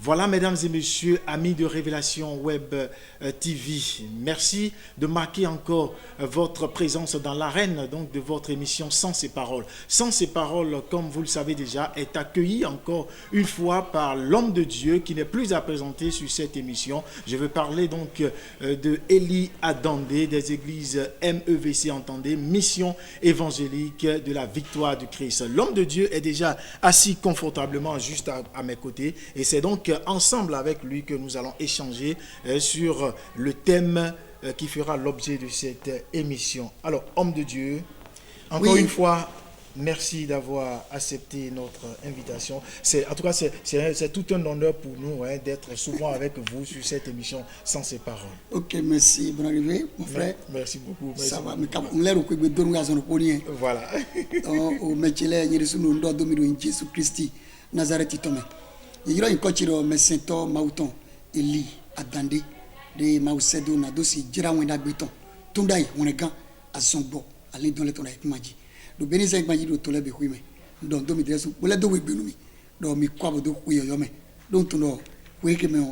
Voilà, mesdames et messieurs, amis de Révélation Web TV, merci de marquer encore votre présence dans l'arène donc de votre émission Sans ces paroles. Sans ces paroles, comme vous le savez déjà, est accueilli encore une fois par l'homme de Dieu qui n'est plus à présenter sur cette émission. Je veux parler donc de Eli Adandé des églises MEVC, entendez, Mission évangélique de la victoire du Christ. L'homme de Dieu est déjà assis confortablement juste à mes côtés et c'est donc ensemble avec lui que nous allons échanger sur le thème qui fera l'objet de cette émission. Alors, homme de Dieu, encore une fois, merci d'avoir accepté notre invitation. En tout cas, c'est tout un honneur pour nous d'être souvent avec vous sur cette émission Sans ces paroles. Ok, merci. Bonne arrivée, mon frère. Merci beaucoup. Merci ça va, beaucoup. mais on l'air Voilà. Au métier, il y a des Jésus Christ, Nazareth, Tomé. Il y a une coachero, mais Saint-Tom, Mauton, Eli, Adandé, de Mausedo, Nadosi, Jirawenda Béton, Tundai, on est quand à son beau, à l'aide de l'éton avec Magie. Le bénis avec Magie de Tolebe, oui, mais dans Domidres, ou la double Benumi, dans mes quabos de Huyome, dont on a, oui, que me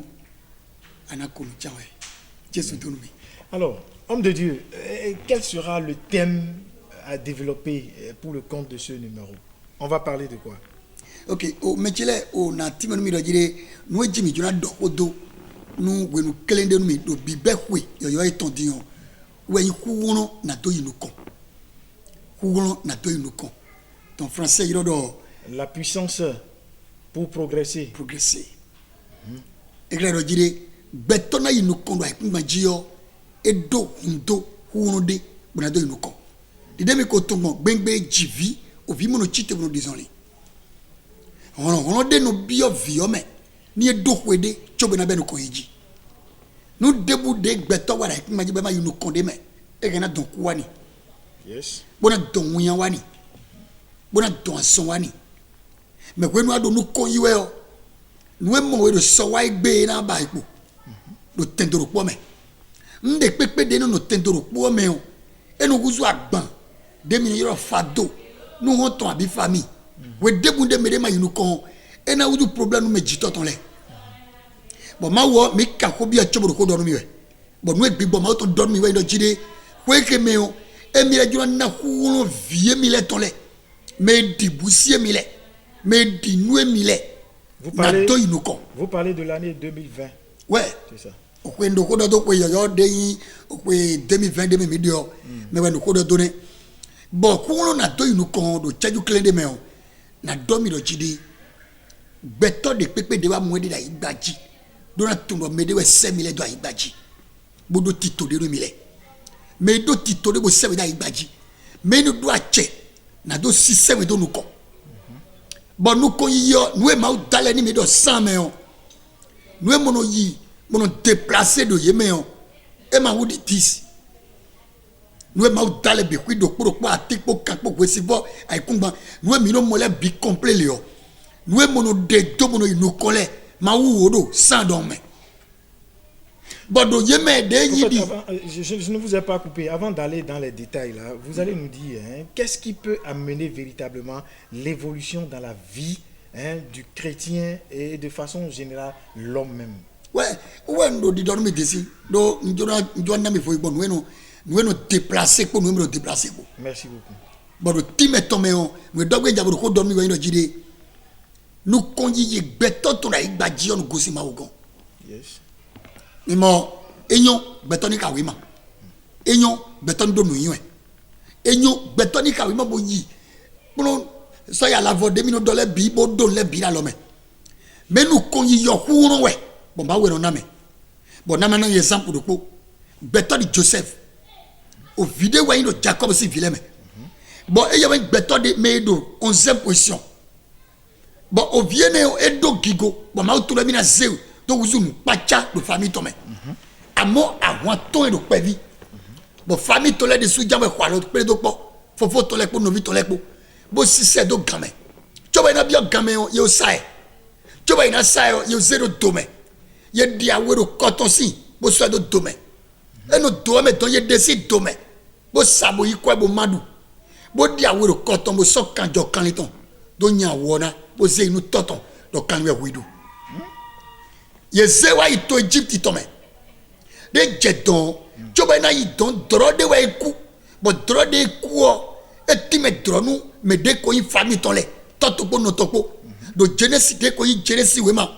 Anakon, Tchawe, Jésus Donomi. Alors, homme de Dieu, quel sera le thème à développer pour le compte de ce numéro? On va parler de quoi? Ok, au métier on a timon mi dire nous Jimmy Jona dokodo nous wenu kelende nous do bibe kwe yo etondion we kuwono na do yinuko kuwono na do yinuko ton français il do la puissance pour progresser et claro dire betona yinuko do ai majio edo ndo kuwono de bona do yinuko didemi ko tomo gbengbe jivi ovi mono chite mono disonli on de no bio viome ni edokwede chobe na beno koyiji no debu de gbeto wara maji be ma yunu konde me e gana don kuwani yes bona don wiyan wani bona don son wani me kwe no ado no koyiwe o no e mo we do so wa igbe na ba ipo do tendoro po me nde pepe de no tendoro po me o e no guzu agban de mi yoro fado no ho ton abi famille we debunde mede ma yinu kon e na wudu problem me jito ton le bon ma wo mi ka ko bi a choboro ko donu mi we bon no egbi bon ma to donu mi we do jide we ke me o e mi le juro na ku vie mi le ton le me di busie mi le me di nu mi le vous parlez de l'année 2020 ouais c'est ça o ko ndo ko do ko yo de yi o ko 2020 2020 me we ndo ko do ne bon ku na to yinu kon do chaju klende me o na domi do chidi beto de pepe de wa mwede da igbaji do na tundo mede we 5000 do igbaji bodo tito de mile me do tito de bo 7 da igbaji me no do ache na do 6 do nuko bon nuko yiyo nous ma dale ni me do 100 me on nous mono yi mono déplacer do ye me on e ma wudi 10 nous ma dale be kwi do kporo kpo atikpo kakpo kwesibo ai kumba nous mi no mole bi complet le yo nous mono de do mono inu kole ma wu odo sans dorme bodo yeme de yidi je ne vous ai pas coupé avant d'aller dans les détails là vous allez nous dire qu'est-ce qui peut amener véritablement l'évolution dans la vie du chrétien et de façon générale l'homme même. Ouais ndo di dorme desi do njona mi foi bon nous nous déplacer pour nous déplacer. Merci beaucoup. Bon, le team est tombé, nous devons d'abord qu'on dorme, nous conduisons béton ton aïe badjion gosi maogon. Yes. Mais mon, ayons béton ni kawima. Ayons béton de nous. Ayons béton ni kawima boyi. Pour ça y a la voix de $1000 bibo donne les billes à l'homme. Mais nous conduisons courant ouais. Bon bah ouais on a mais. Bon na maintenant exemple de quoi. Béton de Joseph. Au vidéo où il y a Jacob si vilain. Bon il y avait béton de Medo 11e position. Bon au vienne et do gigo bon ma tout le mina zéro donc vous nous pacha de famille tomé. Amo avant ton et de pevi. Bon famille tolé de sous jambe quoi l'autre pele do po fofo tolé pour novi tolé pour. Bon si c'est do gamé. Tu vas na bien gamé yo sai. Tu vas na sai yo zéro domé. Ye dia wero coton si bo so do domé. Et nous devons mettre des décisions domaine. Bo sabo yi kwa bo madu. Bo dia wero koton bo sok kanjo kanliton. Do nya wona bo ze nous toton do kanwe widu. yezewa ito Egypte tome de jedon choba na idon dro de wa eku bo dro de eku o etime dro nu me de ko yin famille ton le totopo no topo do Genesis de ko yin Genesis wema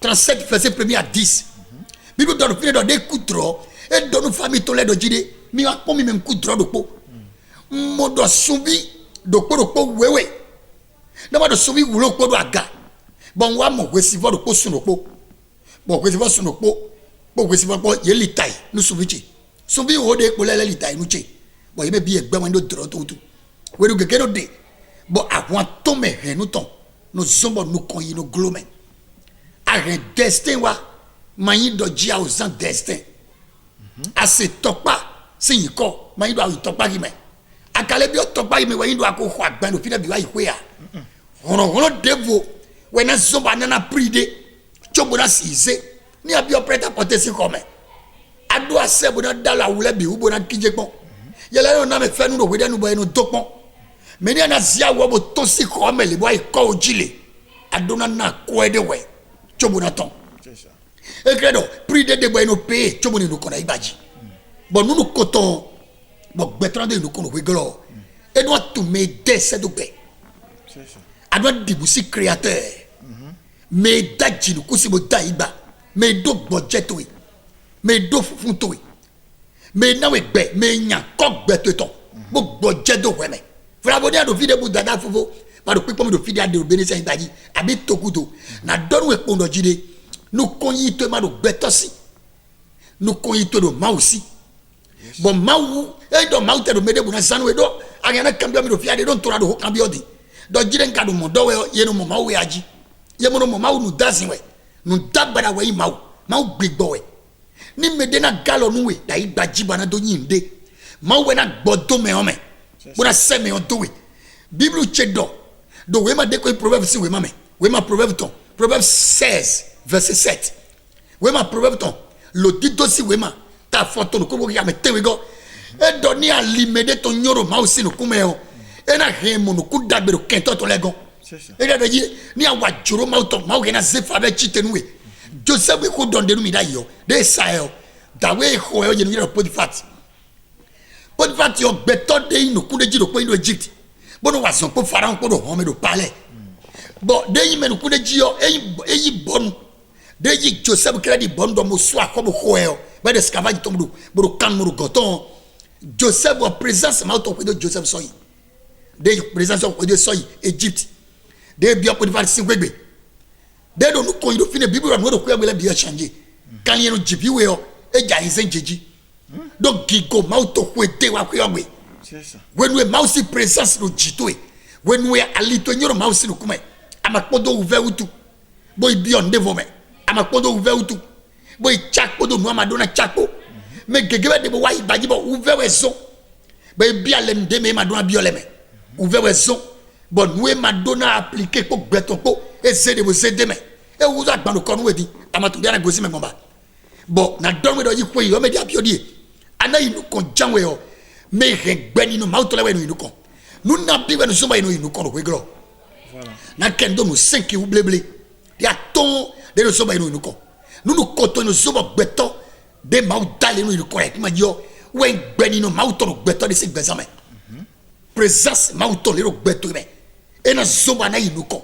37 verset 1 à 10 bible do fini do de eku dro e do nu famille ton le do jide mi wa ko mi même ku dro do po mo do subi do po wewe na ma do subi wulo po do aga bon wa mo we si vo do po sunu po bon we si vo sunu po bo we si vo po ye litai nu subi chi subi wo de po lele litai nu chi bon ye be bi egbe mo do dro to tu we do gege do de bon àwọn to me hen nu ton no zombo nu kon yi no glome a ren destin wa mayin do ji a ozan destin a se topa se yin ko mayin do a topa gi me akale bi o topa gi me we yin do a ko ho agban no fi na bi wa ihwe a hono devo we na zomba na pride chobo na size ni abi operator porter si come ado asebo na dala wule bi ubo na kije pon yele na me fe nu no we de nu bo enu dopon me ni na zia wo bo to si come le bo iko ojile adona na ko ede we chobo na ton c'est ça e credo pride de bo enu pe chobo ni no kona ibaji bon nu koton bo gbetrande nu kono we glo e do to me de se do be c'est ça adwa dibusi créateur me daji no kusi bo daiba me do budget we me do funto we me na we gbe me nya ko gbe to ton bo budget do we me fra bo dia do video bu dada fofo ba do pipo me do video de obeni sen daji abi tokudo na don we pondo jide no konyi to ma do gbe si no konyi to do ma aussi bon mawu e do ma te do me de bu na sanu we do agana kambia me do fiade don tora do kambia odi do jide nka do mo do we ye no mo ma we aji ye mo no mo ma nu dasin we nu dabara we ma gbegbo we ni me de na galo nu we da igba jiba na do yinde ma we na gbodo me o me bo na se me o do we bible chedo do we ma de ko proverbe si we ma me we ma proverbe ton proverbe 16 verset 7 we ma proverbe ton lo dito si we ma ta foto no ko bo ya me te we go e do ni alimede to nyoro ma o si no kume o e na he mo no ku dagbero kento to legon c'est ça e da yi ni awa joro ma to ma o ke na se fa be chitenu we Joseph we ko don de mi da yo de Israel da we ho e o je ni Potiphar yo beto de inu ku de jiro ko inu Egypt bo no wa son po Pharaon ko do ho me do palais bo de yi me no ku de jio eyi bonu de yi Joseph kredi bon do mo so akobo ho e o ba de scavage to mo do kan mo do goton Joseph wa présence ma to ko de Joseph soyi de présence ko de soyi Egypt de bi Potiphar si gbegbe de do nu ko yi do fine bible no do ko e bi changer kan ye no jibi we o e ja yin senjeji do gigo ma to ko de wa ko yogbe c'est ça when we mouse présence no jito e when we alito nyoro mouse no kuma amapodo ouvert utu boy bi on devo me amapodo ouvert utu boy chakpo do no amadona chakpo me gegebe de bo wa ibaji bo ouvert we so boy bi alem de me madona bi oleme ouvert we so bon we madona appliquer ko gbeton ko e se de bo se de me e wo za gban ko no we di amatu dia na gosi me bomba bon na don we do yi ko yi o me di abiodi ana yi no kon janwe o me regbeni no ma utole we no inuko nu na bi we no so ba no inuko no we gro voilà na kendo no 5 u bleble ya ton de no so ba no inuko nu no koto no so ba gbeto de ma udale no inuko e ma yo we gbeni no ma utolo gbeto de se gbezame présence ma utole ro gbeto me e na so ba na inuko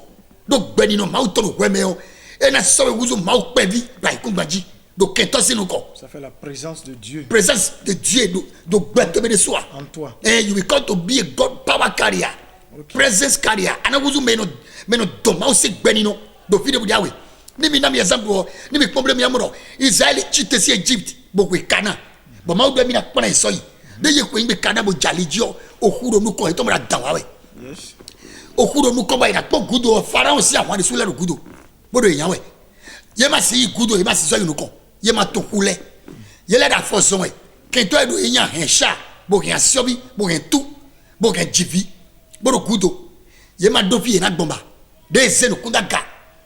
do gbeni no ma utolo we me o e na so we wuzo ma upevi like kunbaji do kentose no ko ça fait la présence de Dieu do gbeto de soi en toi and you will come to be a God power carrier okay. Presence carrier ana wuzu me no do ma o se gbeni no do fi de bu diawe ni mi na mi example ni mi problem ya mo Israel chite si Egypt bo we kana bo ma o do mi na pona isoyi de ye ko nbe kana bo jalijio ohuro nu ko e to mo da dawa we yes ohuro nu ko ba ina po gudo Pharaoh si àwọn de sule ro gudo bodo eyan we ye ma si gudo ye ma si so yu nu ko ye ma to kule ye le da force we kento edu eyan hen sha bo gen asiobi bo gen tu bo gen jivi bodo gudo ye ma do fi na gbomba de se no kunda ga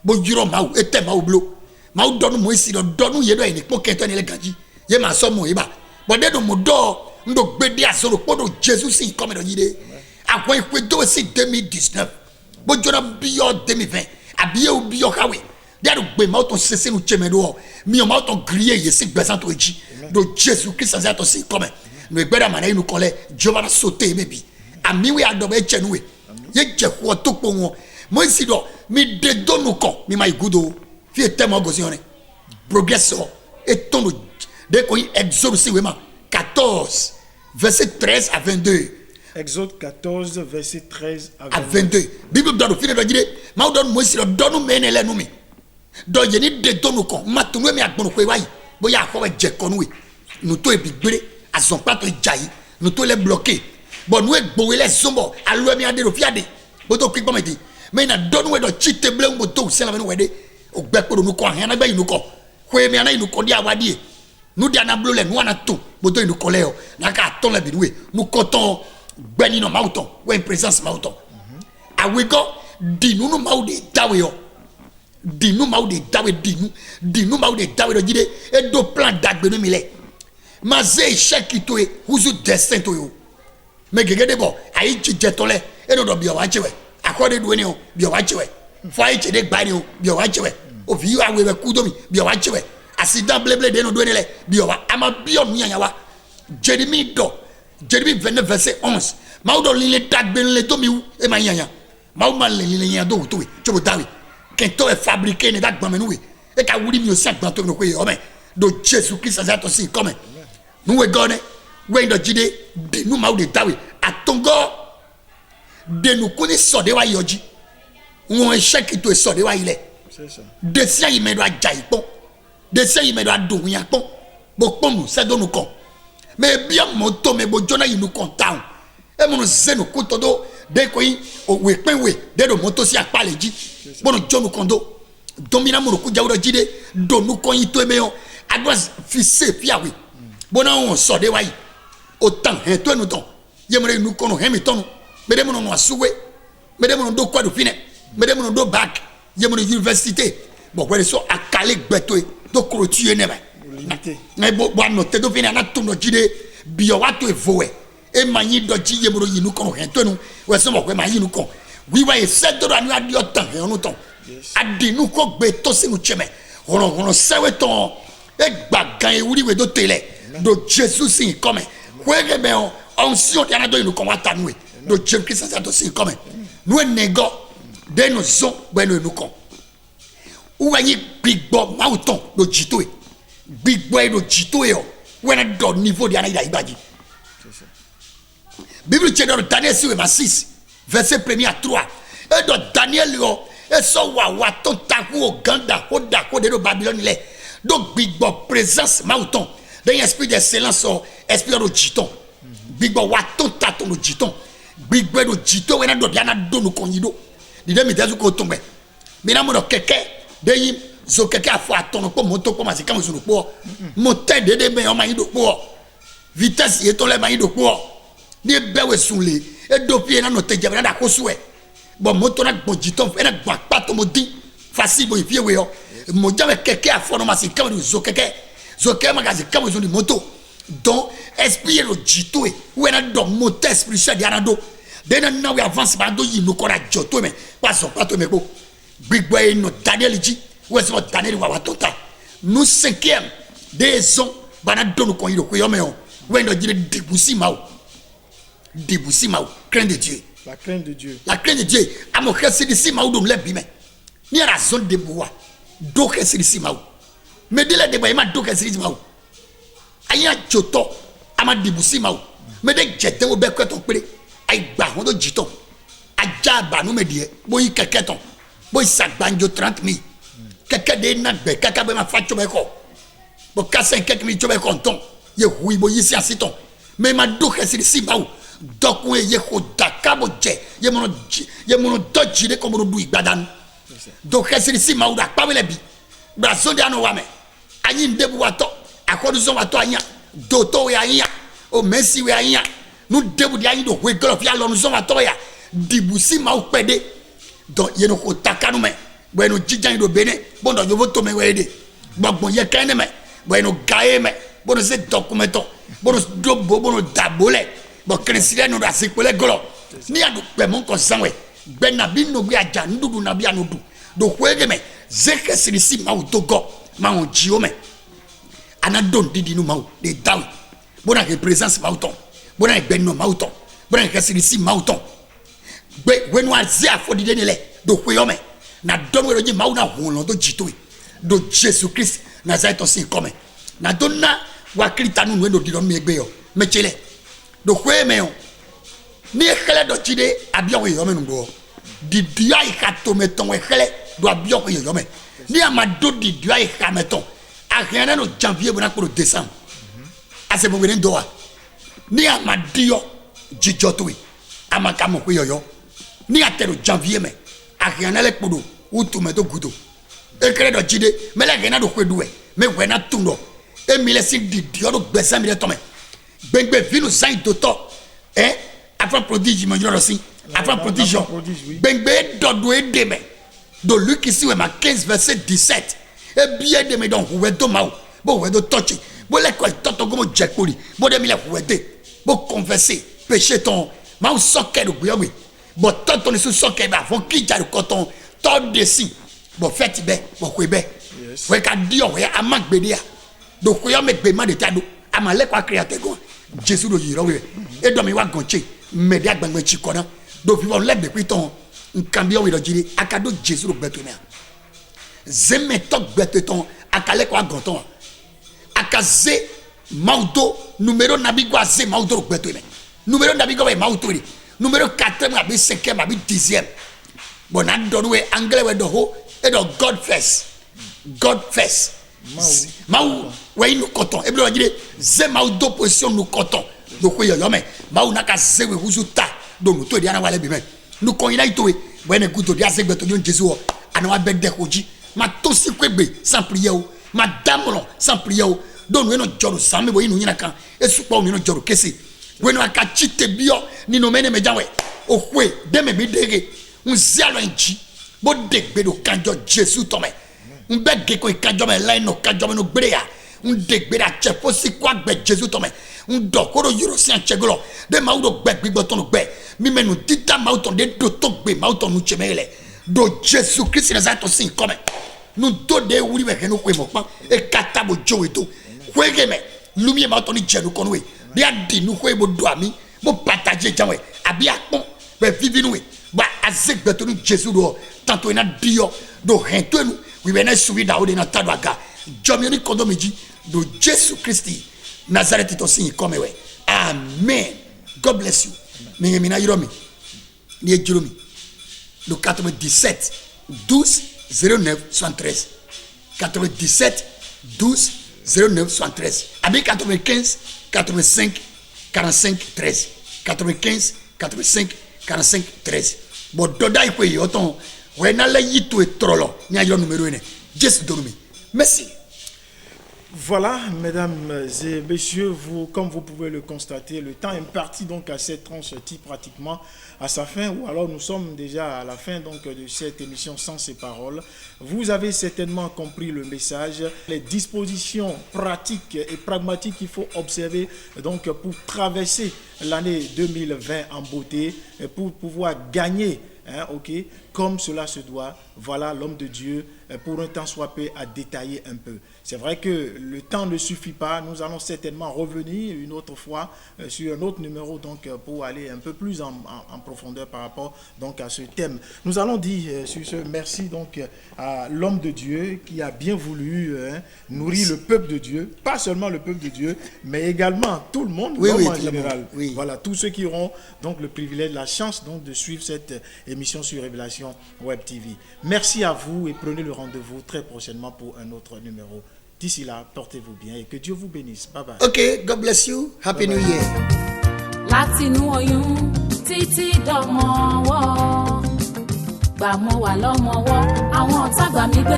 bo jiro ma o ete ma o blo ma o donu mo isi donu ye do ni po kento ni le gaji ye ma so mo ye ba bo de do mo do ndo gbe di asoro podo Jesus si come do yide akwa ikwe do si 2019 bo jora bi yo 2020 abi e obi yo kawe dia do gbe ma ton cesser nous cheme do mi o ma ton griller yesi gbezan to eji do Jésus Christ ça to si comme nous gbeda mana nous kole Jehovah na sauter mebi ami we adobe chenu we ye je ko to po won mo si do mi de do nous kon mi mai gudo fi temo gosione progresso et ton de ko Exode si we ma 14 verset 13 à 22. Exode 14 verset 13 à 22. Bible donne fini de dire ma donne moi si le donne menele nous mi do yeni de do nous kon ma to mi agbon ko wai boya ko je kon we nous to e bigbere azon pa to jai nous to les bloquer bon nous egbo les sombo alo mi ade do fiade bo to ki gbon di me na donne we do chite ble mo to se la me we de o gbe ko nous kon han na gbe nous kon ko mi ana nous kon di awadi nous dia na blo le nous ana to bo to nous koleo na ka ton le bi nous koton gbeni no mauton we présence mauton awego di nous no maudi dawe yo di nous maudi dawe di nous maudi dawe do jide e do plan dagbe no mi le ma ze sheki to e uzu destin to yo me gege de bo ayi jije to le e do bi o wa chewe akode do ni o bi o wa chewe fo ayi che de gba ni o bi o wa chewe o fi wa we ku do mi bi o wa chewe accident bleble de no do ni le bi o wa ama bi o nu yan wa Jérémie 29 verset 11 maudo lile dagbe le to mi e ma yan mau ma le lile yan do to we chobo dawe ken to e fabriquer ne dagba menu we e ka wuri mi o sa gba to no ko e o me do Jésus Christ ça to si comme nous we gone we ndo jide de nous mau de dawe atongo de nous koni so de wa yoji won sheki to so de wa ile c'est ça de sia yi me do ajai pon de sia yi me do adun yan pon bo pon nous se do nous kon mais bien moto me bo jona yi nous kontan e mo no se no kutodo de ko yi o we pen we de do moto si apale ji bo no jonu kondo domina mo ku jawdo jide do nu kon yi to me yo adwas fise fia we bo na on so de wa yi autant he to nu ton ye mo nu kon he mi ton me de mo no asuwe me de mo no do kwa do fine me de mo no do back ye mo no université bon we so akale gbeto do clôture ne ba na bo no te do fine na to no jide bi o wa to evowe e manyi do ji ye mo yi nu kon he to nu we so mo ko ma yi nu kon wi wa e se do anu adi o tan he onu ton adi nu ko gbe to se nu cheme hono sewe ton e gbagan e wuri we do tele do Jesus sin come kwege me on si o yana do nu kon wa tanu e do Jésus Christ ça do sin come nu nego de no zo gbe nu kon u wa yi gbigbo mauton do jito e gbigbo e do jito e o when do niveau di ana ida ibaji Bible tient dans Daniel 6 verset 1 à 3 et dans Daniel yo et so wa ton taku o ganda o da ko de Babylone le donc gbigbo présence mauton dans esprit d'excellence esprit de jiton gbigbo wa ton taton do jiton gbigbo do jito when do di ana do no konyido di dem itazu ko tombe mina mo do keke de yi zo keke afo aton ko moto ko ma se kan zo no po moteur de me o ma yi do po vitesse ye to le ma yi do po ni bewe sunle e do pie na no te jabra da ko suwe bon moto na gbojiton e na gba pato modi fasi bo ifie we yo mo jabe keke afo no ma se kan zo keke ma ga se kan zo ni moto donc esprit le jito e we na do moteur spirituel di anado de na we avance ba do yi no ko ra joto me paso pato me ko gbigbo e no Daniel ji we so Daniel wa tota nous cinquième des on bana do no kon yi do ko yo me o we no jire dibusi mao crainte de Dieu la crainte de Dieu amo khesi si mao do lebi me ni ra zone de bois do khesi si mao me de la de ba ma do khesi si mao aya joto ama dibusi mao me de jete wo be kweton pere ai gba won do jiton aja ba no me die boyi keke ton boyi sagbanjo 30,000 keke de na gbe keke be ma fa chobe ko bo ka 5,000 chobe ko ton ye hui boyi si asiton me ma do khesi si mao donc ye ko dakabo je ye mono dodji de ko mono du igbadan donc khesi si mao da pa wele bi bra so de anu wa me anyi ndebu wato akodu so wato anya do to ya anya o messi we anya nu debu di anyi do we golo fi alo nu so wato ya dibusi mao pede donc ye no ko takanu me bueno jijan do bene bondo yo voto me we de gbogbon ye kan me bueno gae me bono se documento bono do bono dabole bo kresile no da sekole golo ni adu pe mon ko sanwe be na bi no bi aja ndudu na bi anodu do kwege me zeke sinisi mau togo mau jiome anadon didi no mau de dawi bona ke présence mau ton bona ke benno mau ton bona ke sinisi mau ton be wenu azia afodi de le do kweome na domo ro mau na hulon do jitoi do Jesus Christ na zaito sin come na donna wa krita nu wendo di don mi egbe yo mechele do kweeme yo ni ekele do chide abio yo me ngo di dia ikato meton ekele do abio yo me ni amado di dia ikameton a rien no janvier bona pour décembre a se bo wenen doa ni amadio jijotoi amakamo ko yo ni atero janvier me a rien le podo utu me do gudo ekele do chide me la gena do kwedu e me wena tundo e mi le sin di dio do gbesa mi le tome gbengbe vinu sain doto avant prodige mo joro si avant prodige gbengbe dodo e deme do Luc ici ouais ma 15 verset 17 et bien de me donc ouais do mau bo ouais do touch bo le ko toto gomo jekpoli bo de mi le ouais de bo confesser péché ton mau soke do gbe bo toto ni so soke ba fo ki ja ko ton to de si bo fait be bo ko be ouais ka di o ouais amagbede a do ko yo me gbe ma de tado amale kwa create go Jésus do yiro we e do mi wa gonche me dia gbangbe chi kona do fi won le be piton nkambio we do jiri akado Jésus do gbeto me zeme tok gbeto ton akale kwa gonton akaze maudo numéro nabigwa ze maudo do gbeto me numéro nabigwa we maudo ri numéro 4 ma bi 5e ma bi 10e bon na do we anglais we do ho e do God first mau we nous coton e blo jiri ze maudo position nous coton do ko yo me mau na ka ze we huzuta do no to dia na wale bi me nous kon ina itowe we na gudo dia ze gbeto yon Jésus o ana wa bedde koji ma to si kwegbe sans prière o ma damlo sans prière o do no joro same bo inu nyina kan e supa o no joro kesi we no aka chite bio ni no mene mejawe o kwe de me bi dege un zialo nji bo degbe do kanjo Jésus to me un begge ko kanjo me line no kanjo me no brea un degbe da chefo si kwa gbe Jésus to me un dokoro yoro si anchegolo de maudo gbe gbigbo to no gbe mi menu tita mauton de do to gbe mauton nu chemele do Jésus Christ na zato sin come nu do de wuri we no kwe mo pa e kata bo jowe to kwege me lumi mauton ni jenu kono we de adi nu kwe bo do ami bo partager janwe abi akpon be vivi nu we ba azegbe to nu Jésus do tanto ina dio do hento nu we be na subi da o de na tadwaga jomi ni kodo meji do Jésus Christ Nazareth to sin come we amen. God bless you. Minge mina yiromi ni ejiromi le 97 12 09 73 97 12 09 73 avec 95 85 45 13 95 85 45 13 bon doda iko yoton we na le yitu etrolo ni ayiro numéro 1 Jésus dormi merci. Voilà, mesdames et messieurs, comme vous pouvez le constater, le temps imparti donc à cette tranche type pratiquement à sa fin, ou alors nous sommes déjà à la fin donc de cette émission Sans ces paroles. Vous avez certainement compris le message, les dispositions pratiques et pragmatiques qu'il faut observer donc pour traverser l'année 2020 en beauté, pour pouvoir gagner. Comme cela se doit, voilà l'homme de Dieu, pour un temps soit peu, à détailler un peu. C'est vrai que le temps ne suffit pas, nous allons certainement revenir une autre fois sur un autre numéro donc, pour aller un peu plus en profondeur par rapport donc, à ce thème. Nous allons dire sur ce merci donc, à l'homme de Dieu qui a bien voulu nourrir le peuple de Dieu, pas seulement le peuple de Dieu, mais également tout le monde, en général. Oui. Voilà, tous ceux qui auront donc, le privilège, la chance donc, de suivre cette émission sur Révélation Web TV. Merci à vous et prenez le rendez-vous très prochainement pour un autre numéro. D'ici là, portez-vous bien et que Dieu vous bénisse. Bye bye. Ok, God bless you. Happy New Year. Látinú oyún títí dọmọ wọ́ gbà mọ́ wà lọ́mọ wọ́ àwọn ọ̀tá gbà mí gbé